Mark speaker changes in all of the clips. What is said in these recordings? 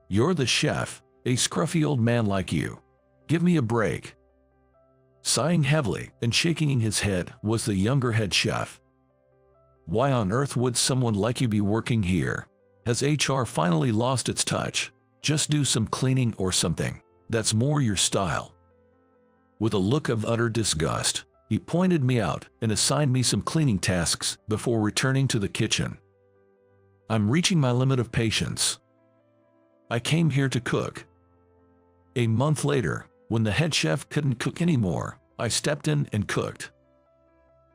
Speaker 1: You're the chef, a scruffy old man like you. Give me a break." Sighing heavily and shaking his head was the younger head chef. "Why on earth would someone like you be working here? Has HR finally lost its touch? Just do some cleaning or something. That's more your style." With a look of utter disgust, he pointed me out and assigned me some cleaning tasks before returning to the kitchen. I'm reaching my limit of patience. I came here to cook. A month later, when the head chef couldn't cook anymore, I stepped in and cooked.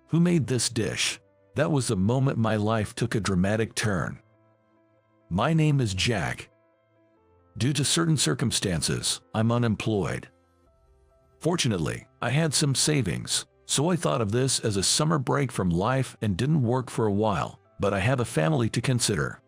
Speaker 1: Who made this dish? That was the moment my life took a dramatic turn. My name is Jack. Due to certain circumstances, I'm unemployed. Fortunately, I had some savings, so I thought of this as a summer break from life and didn't work for a while, but I have a family to consider.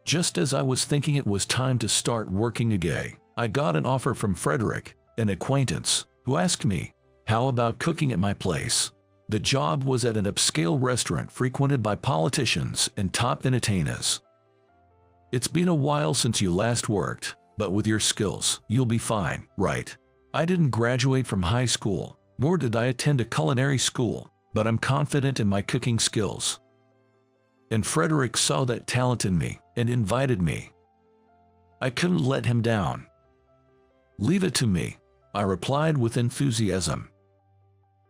Speaker 1: Just as I was thinking it was time to start working again, I got an offer from Frederick, an acquaintance, who asked me, "How about cooking at my place?" The job was at an upscale restaurant frequented by politicians and top entertainers. "It's been a while since you last worked, but with your skills, you'll be fine, right? I didn't graduate from high school, nor did I attend a culinary school, but I'm confident in my cooking skills." And Frederick saw that talent in me and invited me. I couldn't let him down. "Leave it to me," I replied with enthusiasm.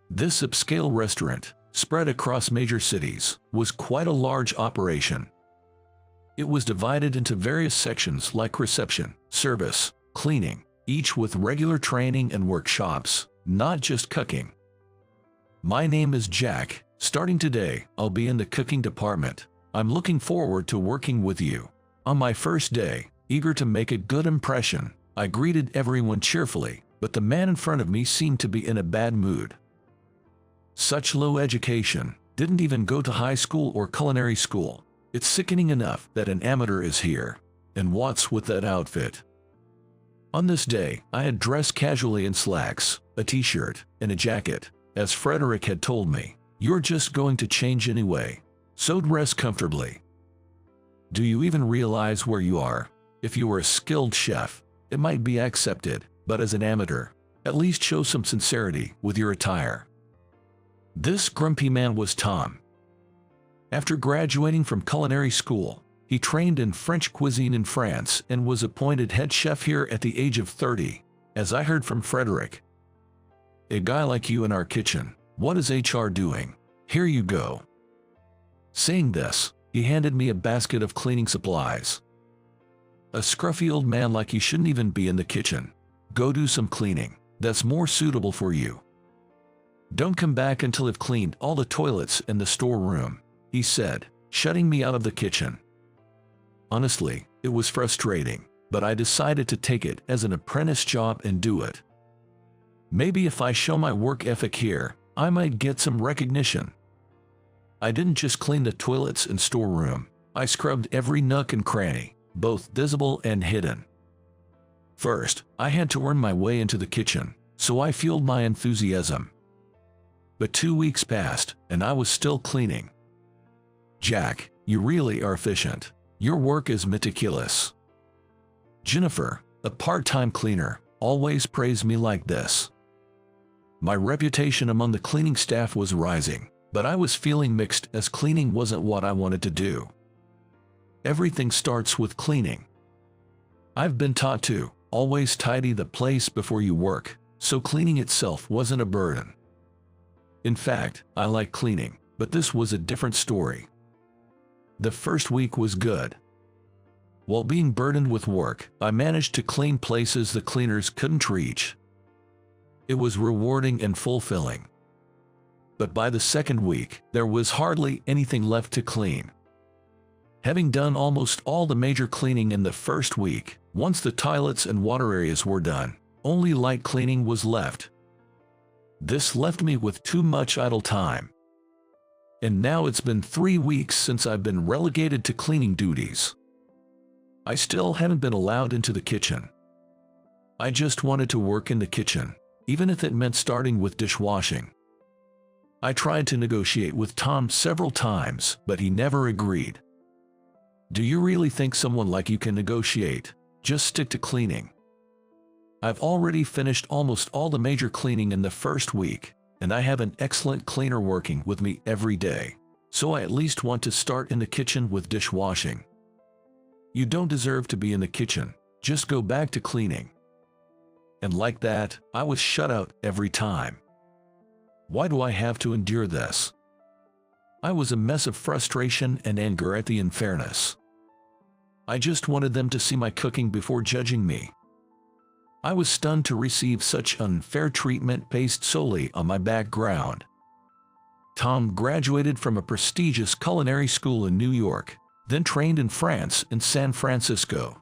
Speaker 1: This upscale restaurant, spread across major cities, was quite a large operation. It was divided into various sections like reception, service, cleaning, each with regular training and workshops, not just cooking. My name is Jack. Starting today, I'll be in the cooking department. I'm looking forward to working with you. On my first day, eager to make a good impression, I greeted everyone cheerfully, but the man in front of me seemed to be in a bad mood. Such low education, didn't even go to high school or culinary school. It's sickening enough that an amateur is here. And what's with that outfit? On this day, I had dressed casually in slacks, a t-shirt, and a jacket, as Frederick had told me. "You're just going to change anyway, so dress comfortably." Do you even realize where you are? If you were a skilled chef, it might be accepted, but as an amateur, at least show some sincerity with your attire. This grumpy man was Tom. After graduating from culinary school, he trained in French cuisine in France and was appointed head chef here at the age of 30, as I heard from Frederick. "A guy like you in our kitchen, what is HR doing? Here you go." Saying this, he handed me a basket of cleaning supplies. "A scruffy old man like you shouldn't even be in the kitchen. Go do some cleaning, that's more suitable for you. Don't come back until I've cleaned all the toilets in the storeroom," he said, shutting me out of the kitchen. Honestly, it was frustrating, but I decided to take it as an apprentice job and do it. Maybe if I show my work ethic here, I might get some recognition. I didn't just clean the toilets and storeroom, I scrubbed every nook and cranny, both visible and hidden. First, I had to earn my way into the kitchen, so I fueled my enthusiasm. But 2 weeks passed, and I was still cleaning. "Jack, you really are efficient. Your work is meticulous." Jennifer, a part-time cleaner, always praised me like this. My reputation among the cleaning staff was rising, but I was feeling mixed as cleaning wasn't what I wanted to do. Everything starts with cleaning. I've been taught to always tidy the place before you work, so cleaning itself wasn't a burden. In fact, I like cleaning, but this was a different story. The first week was good. While being burdened with work, I managed to clean places the cleaners couldn't reach. It was rewarding and fulfilling. But by the second week, there was hardly anything left to clean. Having done almost all the major cleaning in the first week, once the toilets and water areas were done, only light cleaning was left. This left me with too much idle time. And now it's been 3 weeks since I've been relegated to cleaning duties. I still haven't been allowed into the kitchen. I just wanted to work in the kitchen, even if it meant starting with dishwashing. I tried to negotiate with Tom several times, but he never agreed. Do you really think someone like you can negotiate? just stick to cleaning. I've already finished almost all the major cleaning in the first week, and I have an excellent cleaner working with me every day, so I at least want to start in the kitchen with dishwashing. You don't deserve to be in the kitchen, just go back to cleaning. And like that, I was shut out every time. Why do I have to endure this? I was a mess of frustration and anger at the unfairness. I just wanted them to see my cooking before judging me. I was stunned to receive such unfair treatment based solely on my background. Tom graduated from a prestigious culinary school in New York, then trained in France and San Francisco.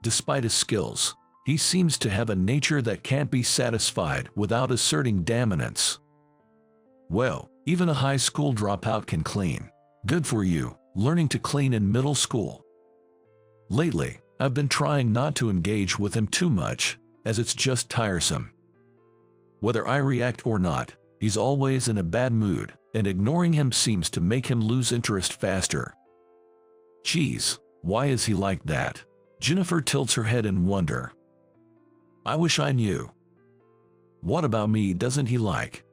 Speaker 1: Despite his skills, he seems to have a nature that can't be satisfied without asserting dominance. Well, even a high school dropout can clean. Good for you, learning to clean in middle school. Lately, I've been trying not to engage with him too much, as it's just tiresome. Whether I react or not, he's always in a bad mood, and ignoring him seems to make him lose interest faster. Geez, why is he like that? Jennifer tilts her head in wonder. I wish I knew. What about me doesn't he like?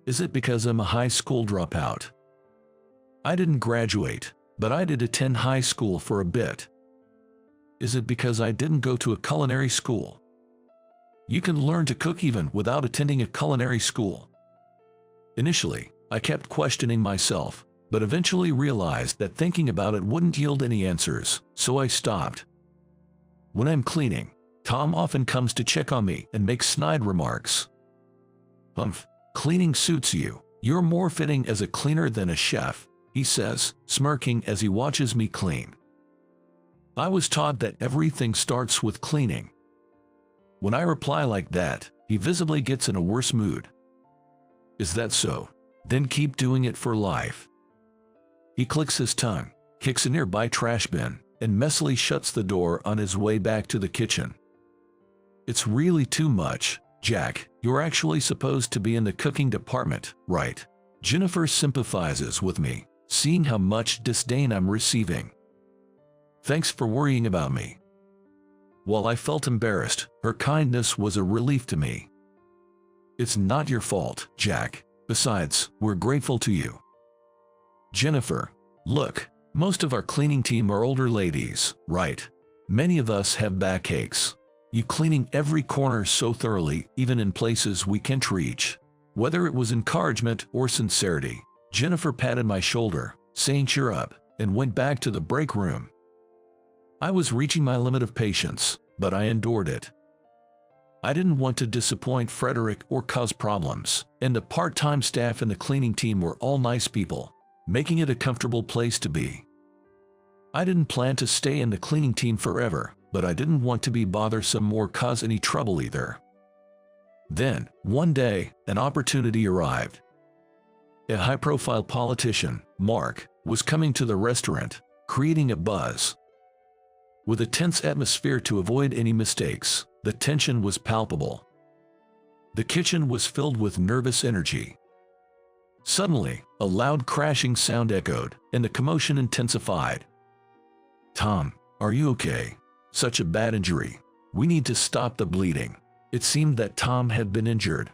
Speaker 1: Is it because I'm a high school dropout? I didn't graduate, but I did attend high school for a bit. Is it because I didn't go to a culinary school? You can learn to cook even without attending a culinary school. Initially, I kept questioning myself, but eventually realized that thinking about it wouldn't yield any answers, so I stopped. When I'm cleaning, Tom often comes to check on me and makes snide remarks. Cleaning suits you. You're more fitting as a cleaner than a chef, he says, smirking as he watches me clean. I was taught that everything starts with cleaning. When I reply like that, he visibly gets in a worse mood. Is that so? Then keep doing it for life. He clicks his tongue, kicks a nearby trash bin, and messily shuts the door on his way back to the kitchen. It's really too much, Jack. You're actually supposed to be in the cooking department, right? Jennifer sympathizes with me, seeing how much disdain I'm receiving. Thanks for worrying about me. While I felt embarrassed, her kindness was a relief to me. It's not your fault, Jack. Besides, we're grateful to you. Jennifer, look, most of our cleaning team are older ladies, right? Many of us have backaches. You cleaning every corner so thoroughly, even in places we can't reach. Whether it was encouragement or sincerity, Jennifer patted my shoulder, saying cheer up, and went back to the break room. I was reaching my limit of patience, but I endured it. I didn't want to disappoint Frederick or cause problems, and the part-time staff and the cleaning team were all nice people, making it a comfortable place to be. I didn't plan to stay in the cleaning team forever, but I didn't want to be bothersome or cause any trouble either. Then, one day, an opportunity arrived. A high-profile politician, Mark, was coming to the restaurant, creating a buzz. With a tense atmosphere to avoid any mistakes, the tension was palpable. The kitchen was filled with nervous energy. Suddenly, a loud crashing sound echoed, and the commotion intensified. Tom, are you okay? Such a bad injury. We need to stop the bleeding. It seemed that Tom had been injured.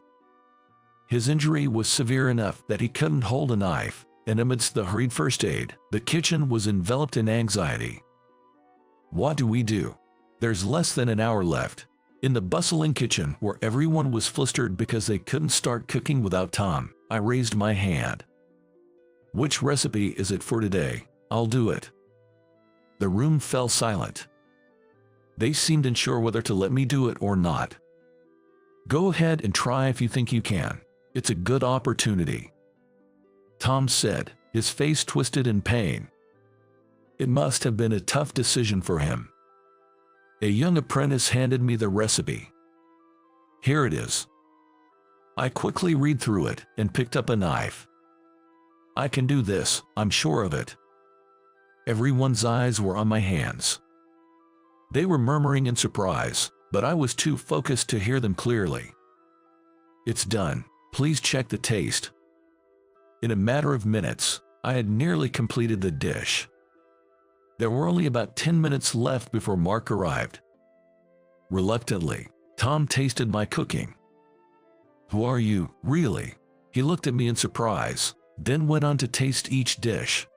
Speaker 1: His injury was severe enough that he couldn't hold a knife, and amidst the hurried first aid, the kitchen was enveloped in anxiety. What do we do? There's less than an hour left. In the bustling kitchen where everyone was flustered because they couldn't start cooking without Tom, I raised my hand. Which recipe is it for today? I'll do it. The room fell silent. They seemed unsure whether to let me do it or not. Go ahead and try if you think you can. It's a good opportunity, Tom said, his face twisted in pain. It must have been a tough decision for him. A young apprentice handed me the recipe. Here it is. I quickly read through it and picked up a knife. I can do this, I'm sure of it. Everyone's eyes were on my hands. They were murmuring in surprise, but I was too focused to hear them clearly. It's done. Please check the taste. In a matter of minutes, I had nearly completed the dish. There were only about 10 minutes left before Mark arrived. Reluctantly, Tom tasted my cooking. "Who are you, really?" He looked at me in surprise, then went on to taste each dish.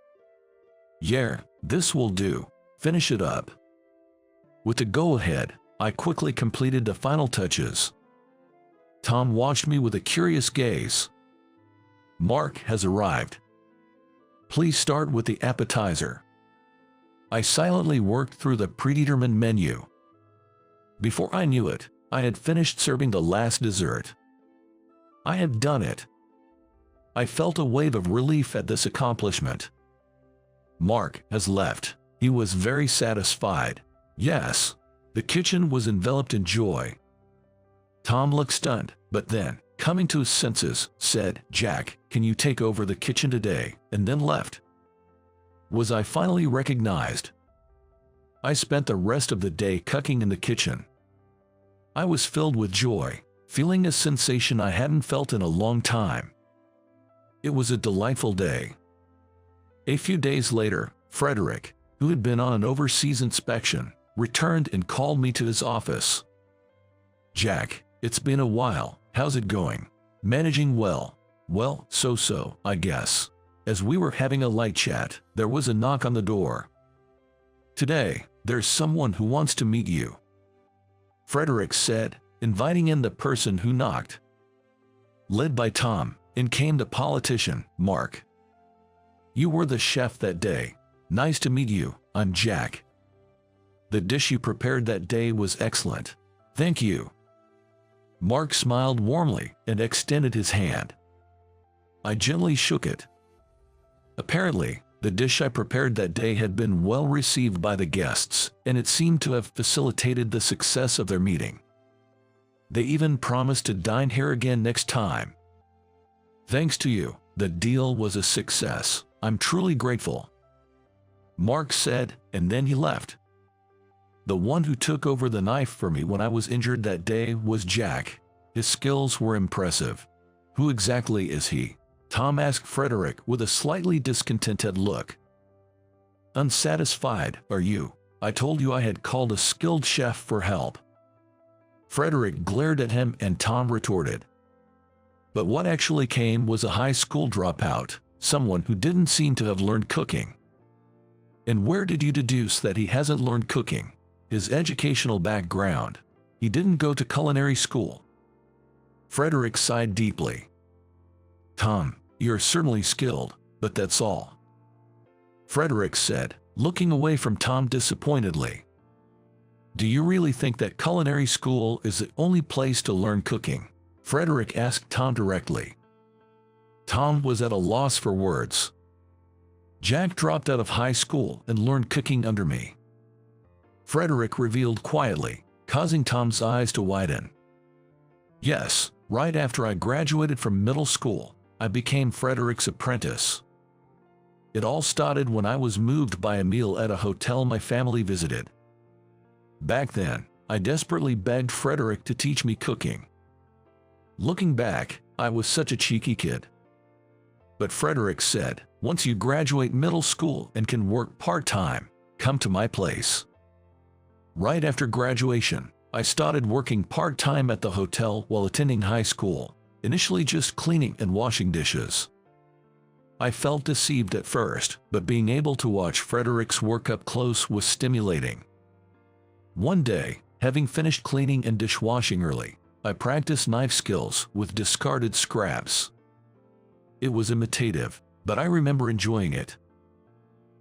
Speaker 1: "Yeah, this will do. Finish it up." With the go-ahead, I quickly completed the final touches. Tom watched me with a curious gaze. "Mark has arrived. Please start with the appetizer." I silently worked through the predetermined menu. Before I knew it, I had finished serving the last dessert. I had done it. I felt a wave of relief at this accomplishment. Mark has left. He was very satisfied. Yes, the kitchen was enveloped in joy. Tom looked stunned, but then, coming to his senses, said, "Jack, can you take over the kitchen today?" and then left. Was I finally recognized? I spent the rest of the day cooking in the kitchen. I was filled with joy, feeling a sensation I hadn't felt in a long time. It was a delightful day. A few days later, Frederick, who had been on an overseas inspection, returned and called me to his office. "Jack, it's been a while. How's it going?" "Managing well." "Well, so-so, I guess." As we were having a light chat, there was a knock on the door. "Today, there's someone who wants to meet you," Frederick said, inviting in the person who knocked. Led by Tom, in came the politician, Mark. "You were the chef that day. Nice to meet you. I'm Jack. The dish you prepared that day was excellent." "Thank you." Mark smiled warmly and extended his hand. I gently shook it. Apparently, the dish I prepared that day had been well received by the guests, and it seemed to have facilitated the success of their meeting. They even promised to dine here again next time. "Thanks to you, the deal was a success. I'm truly grateful," Mark said, and then he left. The one who took over the knife for me when I was injured that day was Jack. His skills were impressive. "Who exactly is he?" Tom asked Frederick with a slightly discontented look. "Unsatisfied, are you? I told you I had called a skilled chef for help." Frederick glared at him and Tom retorted. But what actually came was a high school dropout, someone who didn't seem to have learned cooking. "And where did you deduce that he hasn't learned cooking?" "His educational background. He didn't go to culinary school." Frederick sighed deeply. "Tom, you're certainly skilled, but that's all," Frederick said, looking away from Tom disappointedly. "Do you really think that culinary school is the only place to learn cooking?" Frederick asked Tom directly. Tom was at a loss for words. "Jack dropped out of high school and learned cooking under me," Frederick revealed quietly, causing Tom's eyes to widen. "Yes, right after I graduated from middle school, I became Frederick's apprentice. It all started when I was moved by a meal at a hotel my family visited. Back then, I desperately begged Frederick to teach me cooking. Looking back, I was such a cheeky kid. But Frederick said, 'Once you graduate middle school and can work part-time, come to my place.' Right after graduation, I started working part-time at the hotel while attending high school, initially just cleaning and washing dishes. I felt deceived at first, but being able to watch Frederick's work up close was stimulating. One day, having finished cleaning and dishwashing early, I practiced knife skills with discarded scraps. It was imitative, but I remember enjoying it.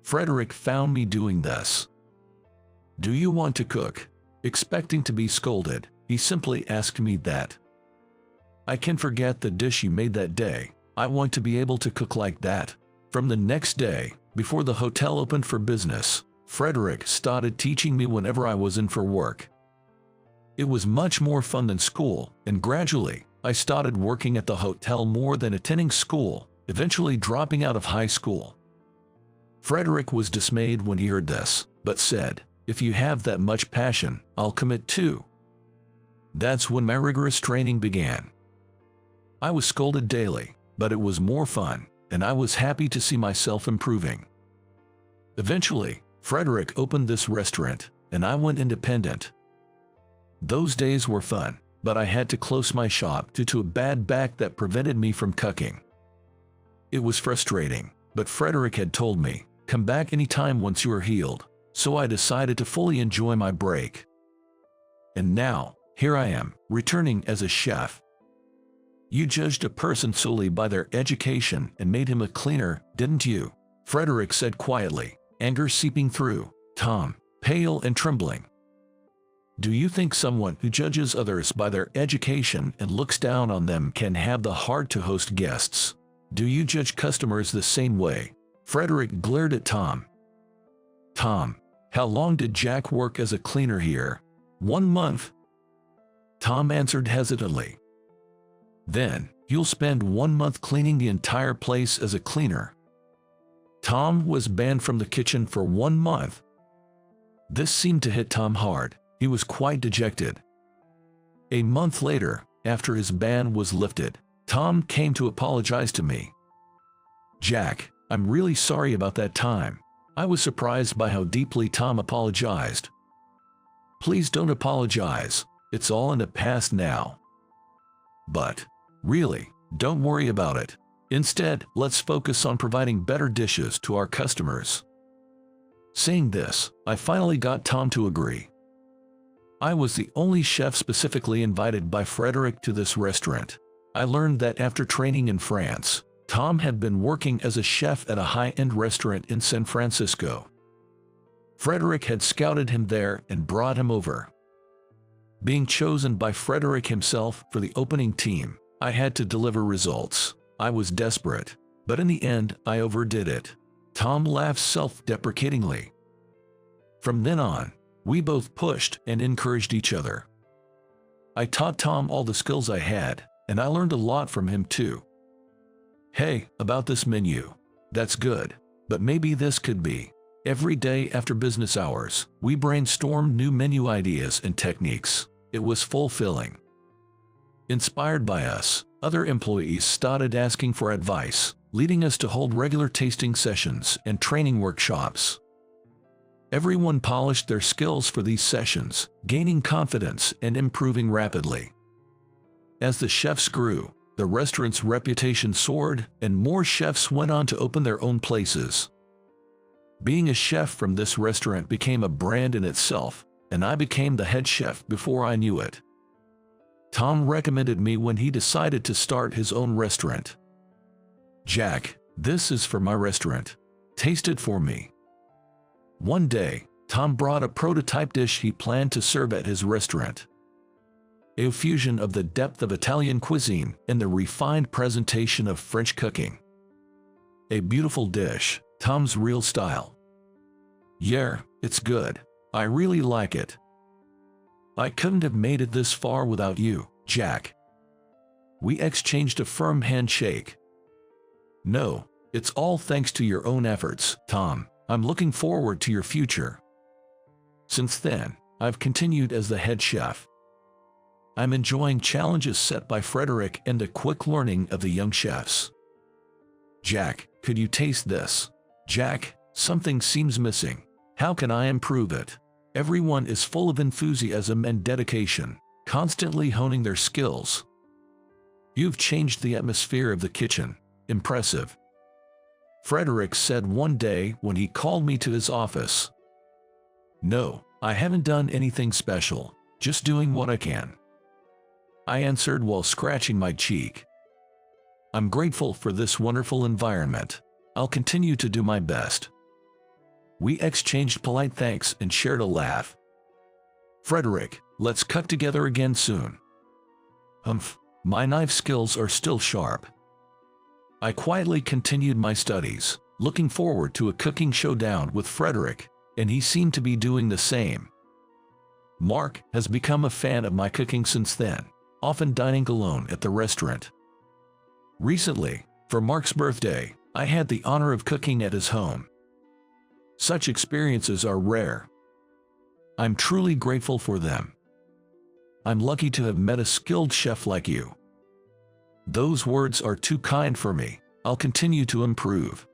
Speaker 1: Frederick found me doing this. 'Do you want to cook?' Expecting to be scolded, he simply asked me that. I can forget the dish you made that day. I want to be able to cook like that." From the next day, before the hotel opened for business, Frederick started teaching me whenever I was in for work. It was much more fun than school, and gradually, I started working at the hotel more than attending school, eventually dropping out of high school. Frederick was dismayed when he heard this, but said, "If you have that much passion, I'll commit too." That's when my rigorous training began. I was scolded daily, but it was more fun, and I was happy to see myself improving. Eventually, Frederick opened this restaurant, and I went independent. Those days were fun, but I had to close my shop due to a bad back that prevented me from cooking. It was frustrating, but Frederick had told me, "Come back anytime once you are healed," so I decided to fully enjoy my break. And now, here I am, returning as a chef. You judged a person solely by their education and made him a cleaner, didn't you? Frederick said quietly, anger seeping through Tom, pale and trembling. Do you think someone who judges others by their education and looks down on them can have the heart to host guests? Do you judge customers the same way? Frederick glared at Tom. Tom, how long did Jack work as a cleaner here? 1 month. Tom answered hesitantly. Then, you'll spend 1 month cleaning the entire place as a cleaner. Tom was banned from the kitchen for 1 month. This seemed to hit Tom hard. He was quite dejected. A month later, after his ban was lifted, Tom came to apologize to me. Jack, I'm really sorry about that time. I was surprised by how deeply Tom apologized. Please don't apologize. It's all in the past now. But, really, don't worry about it. Instead, let's focus on providing better dishes to our customers. Saying this, I finally got Tom to agree. I was the only chef specifically invited by Frederick to this restaurant. I learned that after training in France, Tom had been working as a chef at a high-end restaurant in San Francisco. Frederick had scouted him there and brought him over. Being chosen by Frederick himself for the opening team, I had to deliver results. I was desperate, but in the end, I overdid it. Tom laughed self-deprecatingly. From then on, we both pushed and encouraged each other. I taught Tom all the skills I had, and I learned a lot from him too. Hey, about this menu. That's good, but maybe this could be. Every day after business hours, we brainstormed new menu ideas and techniques. It was fulfilling. Inspired by us, other employees started asking for advice, leading us to hold regular tasting sessions and training workshops. Everyone polished their skills for these sessions, gaining confidence and improving rapidly. As the chefs grew, the restaurant's reputation soared, and more chefs went on to open their own places. Being a chef from this restaurant became a brand in itself, and I became the head chef before I knew it. Tom recommended me when he decided to start his own restaurant. Jack, this is for my restaurant. Taste it for me. One day, Tom brought a prototype dish he planned to serve at his restaurant. A fusion of the depth of Italian cuisine and the refined presentation of French cooking. A beautiful dish, Tom's real style. Yeah, it's good. I really like it. I couldn't have made it this far without you, Jack. We exchanged a firm handshake. No, it's all thanks to your own efforts, Tom. I'm looking forward to your future. Since then, I've continued as the head chef. I'm enjoying challenges set by Frederick and the quick learning of the young chefs. Jack, could you taste this? Jack, something seems missing. How can I improve it? Everyone is full of enthusiasm and dedication, constantly honing their skills. You've changed the atmosphere of the kitchen. Impressive. Frederick said one day when he called me to his office. No, I haven't done anything special, just doing what I can. I answered while scratching my cheek. I'm grateful for this wonderful environment. I'll continue to do my best. We exchanged polite thanks and shared a laugh. Frederick, let's cut together again soon. My knife skills are still sharp. I quietly continued my studies, looking forward to a cooking showdown with Frederick, and he seemed to be doing the same. Mark has become a fan of my cooking since then, often dining alone at the restaurant. Recently, for Mark's birthday, I had the honor of cooking at his home. Such experiences are rare. I'm truly grateful for them. I'm lucky to have met a skilled chef like you. Those words are too kind for me. I'll continue to improve.